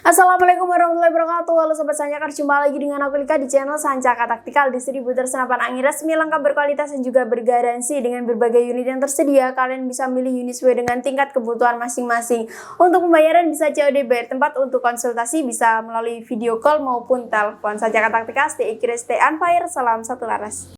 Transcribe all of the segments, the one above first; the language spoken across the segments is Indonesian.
Assalamualaikum warahmatullahi wabarakatuh. Halo sobat Sancaka, jumpa lagi dengan aku Lika di channel Sancaka Taktikal, distributor senapan angin resmi lengkap berkualitas dan juga bergaransi dengan berbagai unit yang tersedia. Kalian bisa milih unit sesuai dengan tingkat kebutuhan masing-masing. Untuk pembayaran bisa COD bayar tempat, untuk konsultasi bisa melalui video call maupun telepon. Sancaka Taktikal, stay accurate, stay on fire. Salam satu laras.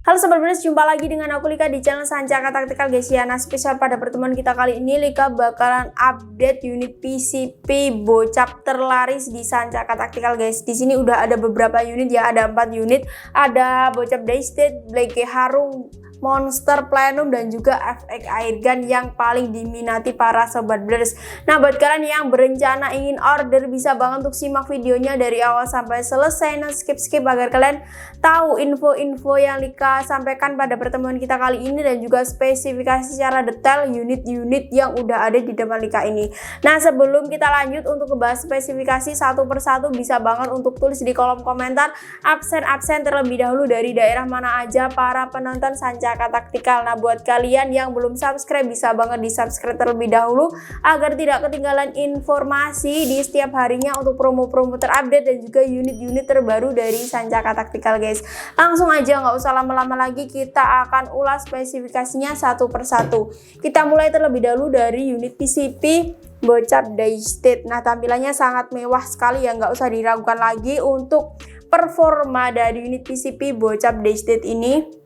Halo Sobat Bros, jumpa lagi dengan aku Lika di channel Sancaka Taktikal guys ya. Nah, spesial pada pertemuan kita kali ini Lika bakalan update unit PCP bocap terlaris di Sancaka Taktikal guys. Di sini udah ada beberapa unit ya, ada 4 unit. Ada bocap Daystate, Black Harung, Monster Plenum, dan juga FX Airgun yang paling diminati para Sobat Bros. Nah, buat kalian yang berencana ingin order bisa banget untuk simak videonya dari awal sampai selesai, nah skip agar kalian tahu info-info yang Lika sampaikan pada pertemuan kita kali ini dan juga spesifikasi secara detail unit-unit yang udah ada di depan Lika ini. Nah, sebelum kita lanjut untuk membahas spesifikasi satu persatu, bisa banget untuk tulis di kolom komentar absen terlebih dahulu dari daerah mana aja para penonton Sancaka Taktikal. Nah, buat kalian yang belum subscribe bisa banget di subscribe terlebih dahulu agar tidak ketinggalan informasi di setiap harinya untuk promo-promo terupdate dan juga unit-unit terbaru dari Sancaka Taktikal guys. Langsung aja, nggak usah lama-lama lagi, kita akan ulas spesifikasinya satu persatu. Kita mulai terlebih dahulu dari unit PCP bocap Daystate. Nah, tampilannya sangat mewah sekali ya, nggak usah diragukan lagi untuk performa dari unit PCP bocap Daystate ini.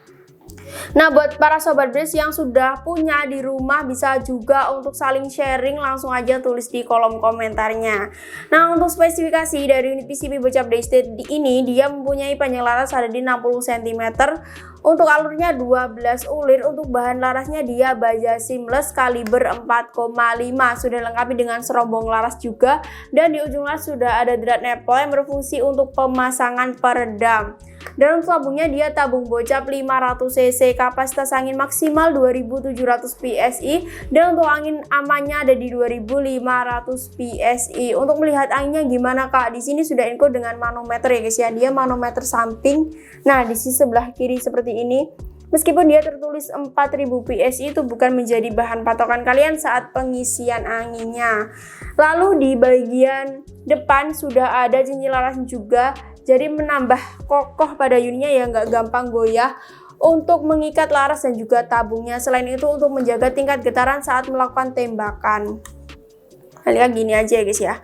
Nah, buat para Sobat Bros yang sudah punya di rumah bisa juga untuk saling sharing, langsung aja tulis di kolom komentarnya. Nah, untuk spesifikasi dari unit PCP bocap Daystate ini, dia mempunyai panjang laras ada di 60 cm. Untuk alurnya 12 ulir, untuk bahan larasnya dia baja seamless kaliber 4,5, sudah lengkapi dengan serombong laras juga, dan di ujung laras sudah ada drat nepal yang berfungsi untuk pemasangan peredam. Dan untuk tabungnya dia tabung bocap 500 cc, kapasitas angin maksimal 2700 psi, dan untuk angin amannya ada di 2500 psi. Untuk melihat anginnya gimana Kak? Di sini sudah include dengan manometer ya guys ya, dia manometer samping. Nah, di sisi sebelah kiri seperti ini. Meskipun dia tertulis 4000 psi, itu bukan menjadi bahan patokan kalian saat pengisian anginnya. Lalu di bagian depan sudah ada cincin laras juga, jadi menambah kokoh pada unitnya ya, nggak gampang goyah untuk mengikat laras dan juga tabungnya. Selain itu untuk menjaga tingkat getaran saat melakukan tembakan. Lihat gini aja ya guys ya.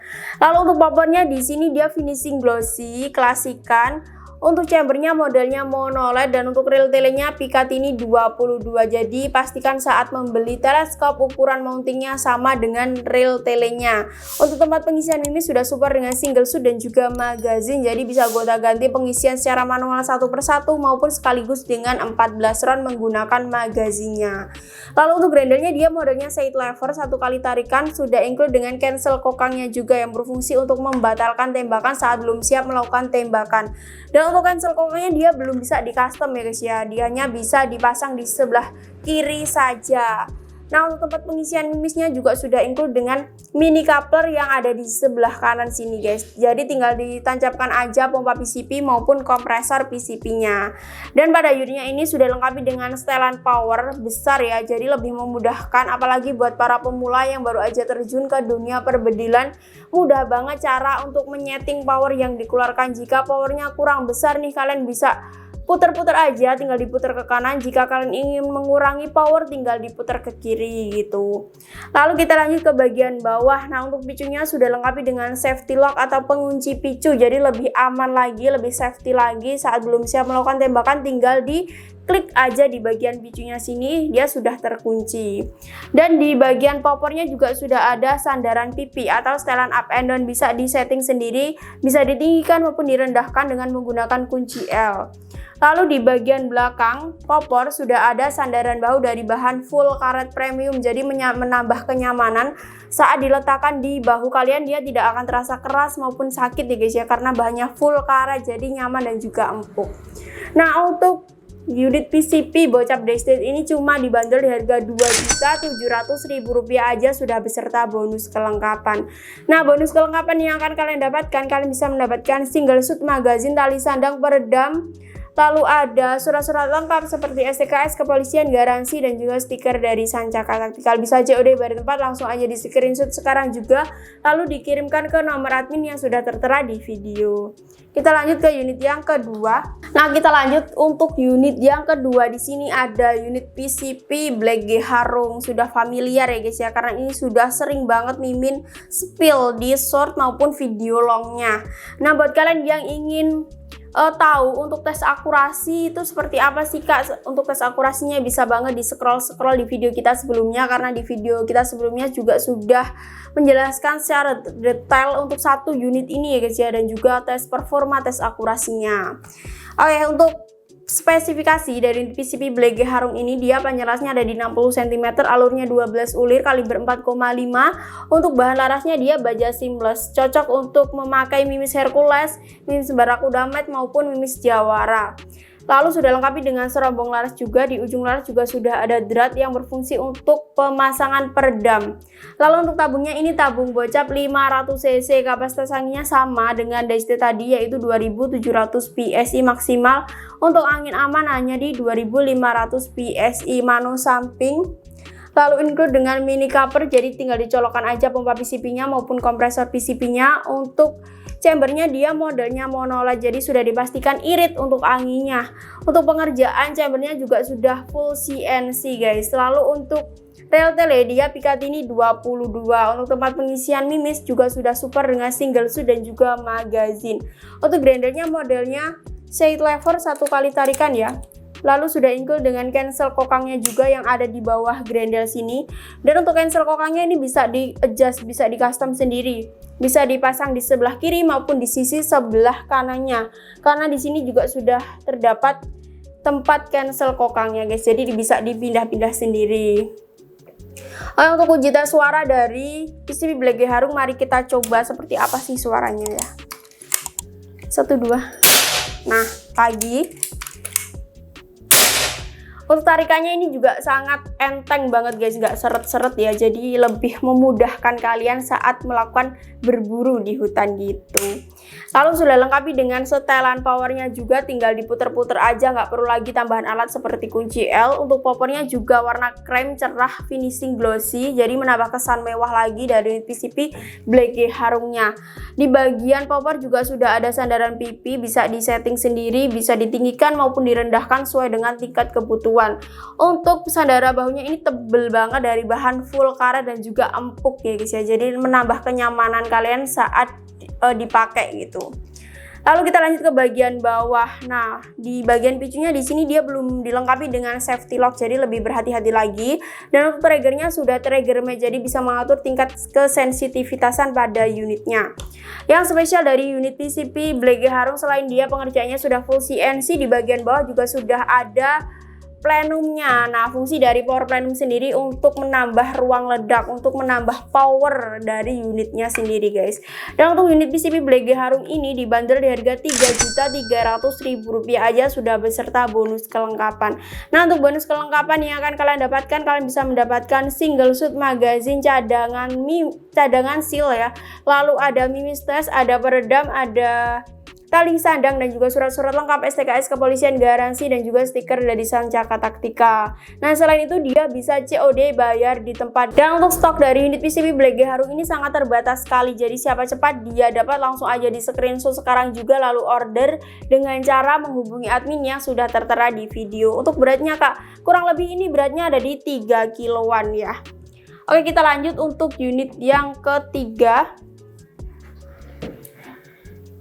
Lalu untuk popornya di sini dia finishing glossy klasikan. Untuk chambernya modelnya monoled, dan untuk reel telenya Picatinny 22. Jadi pastikan saat membeli teleskop ukuran mountingnya sama dengan reel telenya. Untuk tempat pengisian ini sudah support dengan single shoot dan juga magazine, jadi bisa gonta-ganti pengisian secara manual satu persatu maupun sekaligus dengan 14 round menggunakan magazinnya. Lalu untuk grandernya dia modelnya side lever, satu kali tarikan, sudah include dengan cancel kokangnya juga yang berfungsi untuk membatalkan tembakan saat belum siap melakukan tembakan. Dan untuk cancel kokangnya dia belum bisa di custom ya guys ya, dia hanya bisa dipasang di sebelah kiri saja. Nah, untuk tempat pengisian misnya juga sudah include dengan mini coupler yang ada di sebelah kanan sini guys. Jadi tinggal ditancapkan aja pompa PCP maupun kompresor PCP-nya. Dan pada unitnya ini sudah lengkapi dengan setelan power besar ya, jadi lebih memudahkan apalagi buat para pemula yang baru aja terjun ke dunia perbedilan. Mudah banget cara untuk menyeting power yang dikeluarkan. Jika powernya kurang besar nih, kalian bisa putar-putar aja, tinggal diputar ke kanan. Jika kalian ingin mengurangi power, tinggal diputar ke kiri gitu. Lalu kita lanjut ke bagian bawah. Nah, untuk picunya sudah lengkapi dengan safety lock atau pengunci picu, jadi lebih aman lagi, lebih safety lagi saat belum siap melakukan tembakan. Tinggal diklik aja di bagian picunya sini, dia sudah terkunci. Dan di bagian popornya juga sudah ada sandaran pipi atau setelan up and down, bisa disetting sendiri, bisa ditinggikan maupun direndahkan dengan menggunakan kunci L. Lalu di bagian belakang popor sudah ada sandaran bahu dari bahan full karet premium, jadi menambah kenyamanan saat diletakkan di bahu kalian. Dia tidak akan terasa keras maupun sakit ya guys ya, karena bahannya full karet, jadi nyaman dan juga empuk. Nah, untuk unit PCP bocap Daystate ini cuma dibanderol di harga Rp2.700.000 aja, sudah beserta bonus kelengkapan. Nah, bonus kelengkapan yang akan kalian dapatkan, kalian bisa mendapatkan single shoot magazine, tali sandang peredam, Lalu ada surat-surat lengkap seperti STKS, kepolisian, garansi, dan juga stiker dari Sancaka Taktikal. Bisa COD dari tempat, langsung aja di screenshot sekarang juga, lalu dikirimkan ke nomor admin yang sudah tertera di video. Kita lanjut ke unit yang kedua. Nah, kita lanjut untuk unit yang kedua. Di sini ada unit PCP Black G Harung. Sudah familiar ya guys ya, karena ini sudah sering banget Mimin spill di short maupun video longnya. Nah, buat kalian yang ingin tahu untuk tes akurasi itu seperti apa sih Kak? Untuk tes akurasinya bisa banget di scroll di video kita sebelumnya, karena di video kita sebelumnya juga sudah menjelaskan secara detail untuk satu unit ini ya guys ya, dan juga tes performa tes akurasinya. Oke, untuk spesifikasi dari PCP Black G Harung ini, dia panjang larasnya ada di 60 cm, alurnya 12 ulir, kaliber 4,5. Untuk bahan larasnya dia baja seamless, cocok untuk memakai mimis Hercules, mimis Barakuda Matte maupun mimis Jawara. Lalu sudah lengkapi dengan serombong laras juga. Di ujung laras juga sudah ada drat yang berfungsi untuk pemasangan peredam. Lalu untuk tabungnya ini tabung bocap 500 cc, kapasitas anginnya sama dengan DST tadi yaitu 2700 PSI maksimal. Untuk angin aman hanya di 2500 PSI, mano samping. Lalu include dengan mini cover, jadi tinggal dicolokkan aja pompa PCP-nya maupun kompresor PCP-nya. Untuk chambernya dia modelnya monolid, jadi sudah dipastikan irit untuk anginnya. Untuk pengerjaan chambernya juga sudah full CNC guys. Lalu untuk rel tele dia Picatinny 22. Untuk tempat pengisian mimis juga sudah super dengan single shoot dan juga magazine. Untuk grindernya modelnya side lever 1 kali tarikan ya. Lalu sudah include dengan cancel kokangnya juga yang ada di bawah grendel sini. Dan untuk cancel kokangnya ini bisa di adjust, bisa di custom sendiri. Bisa dipasang di sebelah kiri maupun di sisi sebelah kanannya. Karena di sini juga sudah terdapat tempat cancel kokangnya guys. Jadi bisa dipindah-pindah sendiri. Untuk uji tes suara dari PCP Black G Harung, mari kita coba seperti apa sih suaranya ya. 1, 2. Nah, lagi. Untuk tarikannya ini juga sangat enteng banget guys, nggak seret-seret ya, jadi lebih memudahkan kalian saat melakukan berburu di hutan gitu. Lalu sudah lengkapi dengan setelan powernya juga, tinggal diputer-puter aja, nggak perlu lagi tambahan alat seperti kunci L. Untuk popornya juga warna krem cerah, finishing glossy, jadi menambah kesan mewah lagi dari PCP Black G Harungnya. Di bagian popor juga sudah ada sandaran pipi, bisa disetting sendiri, bisa ditinggikan maupun direndahkan sesuai dengan tingkat kebutuhan. Untuk sandara bahunya ini tebel banget dari bahan full karet dan juga empuk ya guys ya, jadi menambah kenyamanan kalian saat dipakai gitu. Lalu kita lanjut ke bagian bawah. Nah, di bagian picunya di sini dia belum dilengkapi dengan safety lock, jadi lebih berhati-hati lagi. Dan untuk triggernya sudah trigger match, jadi bisa mengatur tingkat kesensitivitasan pada unitnya. Yang spesial dari unit PCP Black G Harung, selain dia pengerjaannya sudah full CNC, di bagian bawah juga sudah ada plenumnya. Nah, fungsi dari power plenum sendiri untuk menambah ruang ledak, untuk menambah power dari unitnya sendiri guys. Dan untuk unit PCP Black G Harung ini dibanderol di harga Rp3.300.000 aja, sudah beserta bonus kelengkapan. Nah, untuk bonus kelengkapan yang akan kalian dapatkan, kalian bisa mendapatkan single shoot magazine, cadangan seal ya. Lalu ada mimis tes, ada peredam, ada tali sandang, dan juga surat-surat lengkap STKS, kepolisian, garansi, dan juga stiker dari Sancaka Taktikal. Nah, selain itu dia bisa COD bayar di tempat. Dan untuk stok dari unit PCP Black G Harung ini sangat terbatas sekali, jadi siapa cepat dia dapat, langsung aja di screenshot sekarang juga lalu order dengan cara menghubungi admin yang sudah tertera di video. Untuk beratnya Kak, kurang lebih ini beratnya ada di 3 kiloan ya. Oke, kita lanjut untuk unit yang ketiga.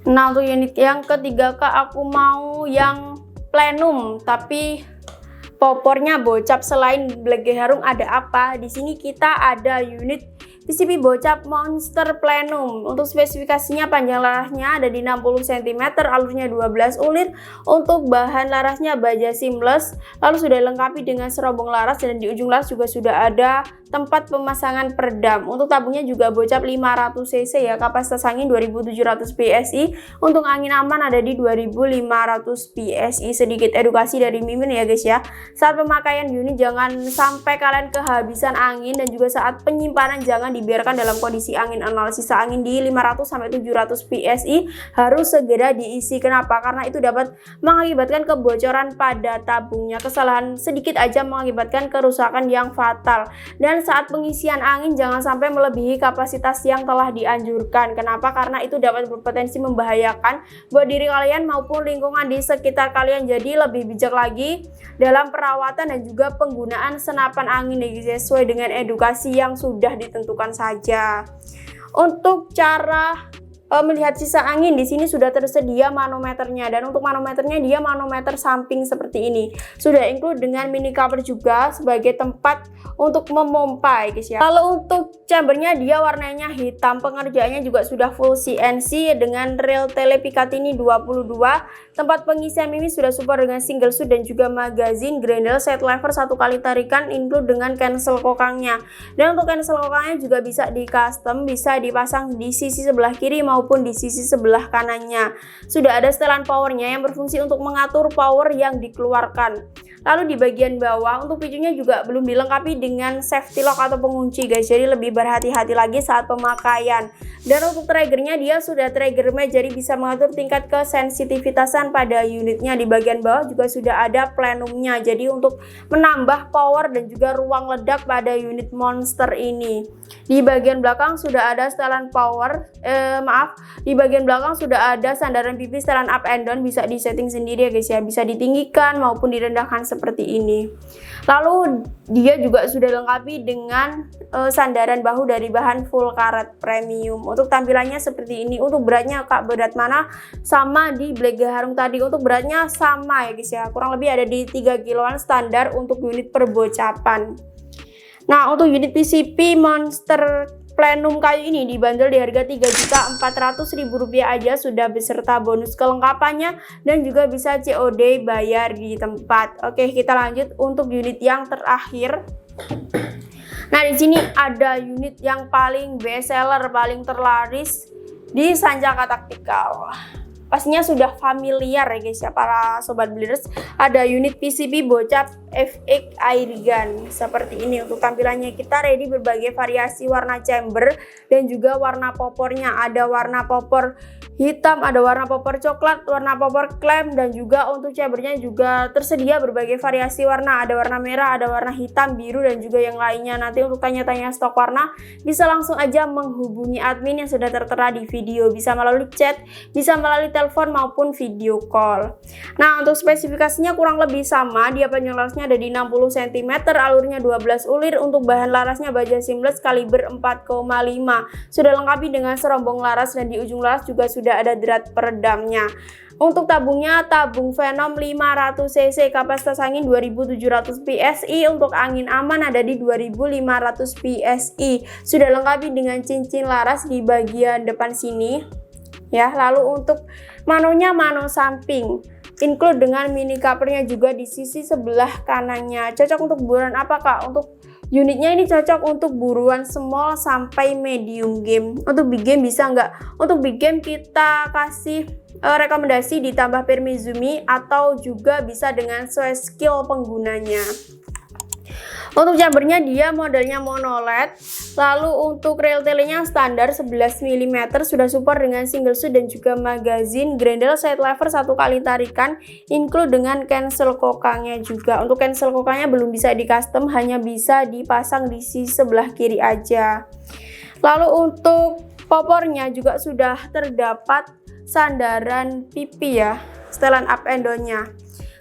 Nah, untuk unit yang ketiga Kak, aku mau yang plenum tapi popornya bocap. Selain Black G Harung ada apa? Di sini kita ada unit PCP bocap Monster Plenum. Untuk spesifikasinya panjang larasnya ada di 60 cm, alurnya 12 ulir. Untuk bahan larasnya baja seamless. Lalu sudah dilengkapi dengan serombong laras, dan di ujung laras juga sudah ada tempat pemasangan peredam. Untuk tabungnya juga bocap 500 cc ya, kapasitas angin 2700 PSI. Untuk angin aman ada di 2500 PSI. Sedikit edukasi dari Mimin ya guys ya. Saat pemakaian unit jangan sampai kalian kehabisan angin, dan juga saat penyimpanan jangan dibiarkan dalam kondisi angin 0. Sisa angin di 500-700 PSI harus segera diisi. Kenapa? Karena itu dapat mengakibatkan kebocoran pada tabungnya. Kesalahan sedikit aja mengakibatkan kerusakan yang fatal. Dan saat pengisian angin jangan sampai melebihi kapasitas yang telah dianjurkan. Kenapa? Karena itu dapat berpotensi membahayakan buat diri kalian maupun lingkungan di sekitar kalian. Jadi lebih bijak lagi dalam perawatan dan juga penggunaan senapan angin sesuai dengan edukasi yang sudah ditentukan saja. Untuk cara melihat sisa angin, di sini sudah tersedia manometernya, dan untuk manometernya dia manometer samping seperti ini. Sudah include dengan mini cover juga sebagai tempat untuk memompa guys ya. Lalu untuk chambernya dia warnanya hitam, pengerjaannya juga sudah full CNC dengan rel tele Picatinny 22. Tempat pengisian ini sudah support dengan single shoot dan juga magazine. Grendel set lever 1 kali tarikan include dengan cancel kokangnya. Dan untuk cancel kokangnya juga bisa di custom, bisa dipasang di sisi sebelah kiri maupun di sisi sebelah kanannya. Sudah ada setelan powernya yang berfungsi untuk mengatur power yang dikeluarkan. Lalu di bagian bawah untuk picunya juga belum dilengkapi dengan safety lock atau pengunci guys, jadi lebih berhati-hati lagi saat pemakaian. Dan untuk triggernya dia sudah trigger match, jadi bisa mengatur tingkat kesensitivitasan pada unitnya. Di bagian bawah juga sudah ada plenumnya, jadi untuk menambah power dan juga ruang ledak pada unit monster ini. Di bagian belakang sudah ada setelan power, di bagian belakang sudah ada sandaran pipi setelan up and down, bisa disetting sendiri ya guys ya, bisa ditinggikan maupun direndahkan seperti ini. Lalu dia juga sudah dilengkapi dengan sandaran bahu dari bahan full karet premium. Untuk tampilannya seperti ini. Untuk beratnya kak, berat mana? Sama di Black Gaharung tadi. Untuk beratnya sama ya guys ya, kurang lebih ada di 3 kiloan standar untuk unit perbocapan. Nah untuk unit PCP Monster Plenum kayu ini dibanderol di harga Rp3.400.000 aja, sudah beserta bonus kelengkapannya dan juga bisa COD bayar di tempat. Oke, kita lanjut untuk unit yang terakhir. Nah, di sini ada unit yang paling best seller, paling terlaris di Sancaka Tactical. Pastinya sudah familiar ya guys ya para sobat builders. Ada unit PCP Bocap FX Airgun seperti ini. Untuk tampilannya kita ready berbagai variasi warna chamber dan juga warna popornya. Ada warna popor hitam, ada warna popor coklat, warna popor klem, dan juga untuk chambernya juga tersedia berbagai variasi warna. Ada warna merah, ada warna hitam, biru, dan juga yang lainnya. Nanti untuk tanya-tanya stok warna bisa langsung aja menghubungi admin yang sudah tertera di video. Bisa melalui chat, bisa melalui telepon maupun video call. Nah untuk spesifikasinya kurang lebih sama. Dia panjang larasnya ada di 60 cm, alurnya 12 ulir. Untuk bahan larasnya baja seamless kaliber 4,5. Sudah lengkapi dengan serombong laras dan di ujung laras juga sudah ada drat peredamnya. Untuk tabungnya tabung Venom 500 cc, kapasitas angin 2700 PSI. Untuk angin aman ada di 2500 PSI. Sudah lengkapi dengan cincin laras di bagian depan sini ya. Lalu untuk manonya mano samping, include dengan mini covernya juga di sisi sebelah kanannya. Cocok untuk buruan apa kak? Untuk unitnya ini cocok untuk buruan small sampai medium game. Untuk big game bisa nggak? Untuk big game kita kasih rekomendasi ditambah Permizumi atau juga bisa dengan sesuai skill penggunanya. Untuk chambernya dia modelnya monoled. Lalu untuk rail telenya standar 11 mm, sudah support dengan single shoot dan juga magazine. Grendel side lever 1 kali tarikan, include dengan cancel kokangnya juga. Untuk cancel kokangnya belum bisa di custom, hanya bisa dipasang di sisi sebelah kiri aja. Lalu untuk popornya juga sudah terdapat sandaran pipi ya, setelan up and down-nya.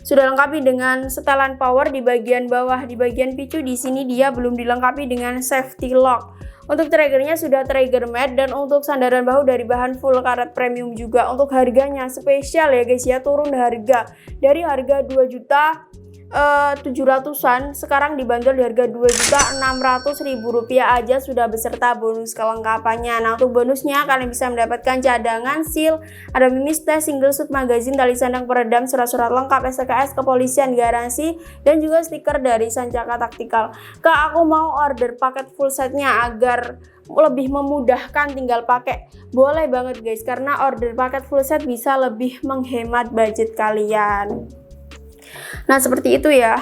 Sudah lengkapi dengan setelan power di bagian bawah. Di bagian picu di sini dia belum dilengkapi dengan safety lock. Untuk triggernya sudah trigger mat, dan untuk sandaran bahu dari bahan full karet premium juga. Untuk harganya spesial ya guys ya, turun harga dari harga 2.700.000-an sekarang dibanderol di harga Rp2.600.000 aja, sudah beserta bonus kelengkapannya. Nah untuk bonusnya kalian bisa mendapatkan cadangan, seal, ada mimis tes, single shoot, magazine, tali sandang peredam, surat-surat lengkap, SKS, kepolisian, garansi, dan juga stiker dari Sancaka Tactical. Kak aku mau order paket full setnya agar lebih memudahkan tinggal pakai. Boleh banget guys, karena order paket full set bisa lebih menghemat budget kalian. Nah seperti itu ya.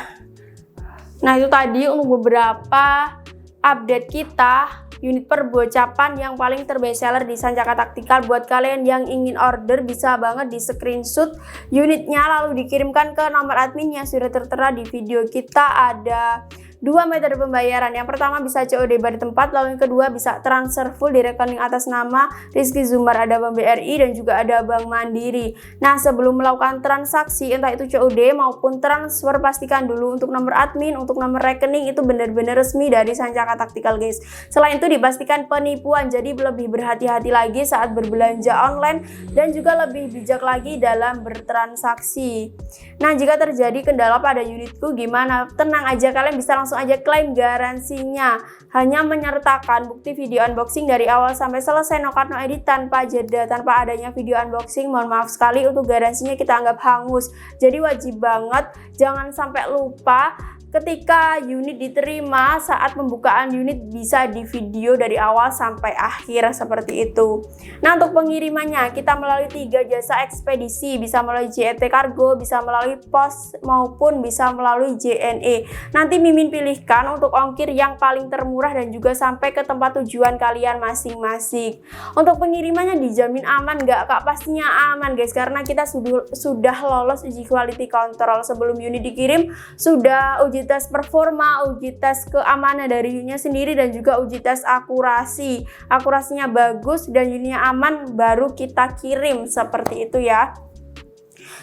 Nah itu tadi untuk beberapa update kita unit perbocapan yang paling terbestseller di Sancaka Taktikal. Buat kalian yang ingin order bisa banget di screenshot unitnya lalu dikirimkan ke nomor admin yang sudah tertera di video kita. Ada dua metode pembayaran. Yang pertama bisa COD bar tempat, lalu yang kedua bisa transfer full di rekening atas nama Rizky Zumar, ada Bank BRI dan juga ada Bank Mandiri. Nah, sebelum melakukan transaksi entah itu COD maupun transfer, pastikan dulu untuk nomor admin, untuk nomor rekening itu benar-benar resmi dari Sancaka Taktikal, guys. Selain itu dipastikan penipuan, jadi lebih berhati-hati lagi saat berbelanja online dan juga lebih bijak lagi dalam bertransaksi. Nah, jika terjadi kendala pada unitku gimana? Tenang aja, kalian bisa langsung aja klaim garansinya. Hanya menyertakan bukti video unboxing dari awal sampai selesai, no cut no edit, tanpa jeda. Tanpa adanya video unboxing, mohon maaf sekali untuk garansinya kita anggap hangus. Jadi wajib banget jangan sampai lupa ketika unit diterima, saat pembukaan unit bisa di video dari awal sampai akhir seperti itu. Nah, untuk pengirimannya kita melalui 3 jasa ekspedisi, bisa melalui JET Kargo, bisa melalui pos maupun bisa melalui JNE. Nanti Mimin pilihkan untuk ongkir yang paling termurah dan juga sampai ke tempat tujuan kalian masing-masing. Untuk pengirimannya dijamin aman nggak Kak? Pastinya aman, guys, karena kita sudah lolos uji quality control. Sebelum unit dikirim sudah uji tes performa, uji tes keamanan dari unitnya sendiri dan juga uji tes akurasi. Akurasinya bagus dan unitnya aman baru kita kirim seperti itu ya.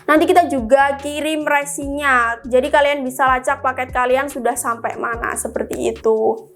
Nanti kita juga kirim resinya. Jadi kalian bisa lacak paket kalian sudah sampai mana seperti itu.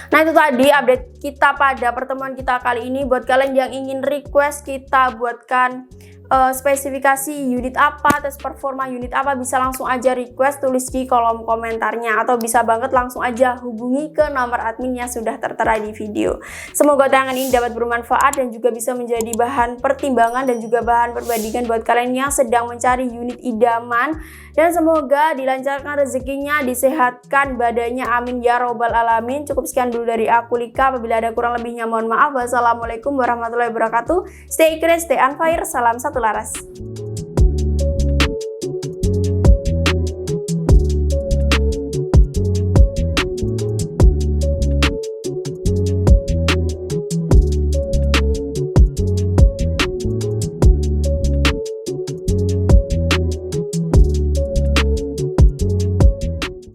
Nah, itu tadi update kita pada pertemuan kita kali ini. Buat kalian yang ingin request kita buatkan spesifikasi unit apa, tes performa unit apa, bisa langsung aja request, tulis di kolom komentarnya, atau bisa banget langsung aja hubungi ke nomor admin yang sudah tertera di video. Semoga tayangan ini dapat bermanfaat dan juga bisa menjadi bahan pertimbangan dan juga bahan perbandingan buat kalian yang sedang mencari unit idaman, dan semoga dilancarkan rezekinya, disehatkan badannya, amin ya robbal alamin. Cukup sekian dulu dari aku, Lika. Apabila ada kurang lebihnya mohon maaf. Wassalamualaikum warahmatullahi wabarakatuh. Stay crazy, stay on fire, salam satu laras.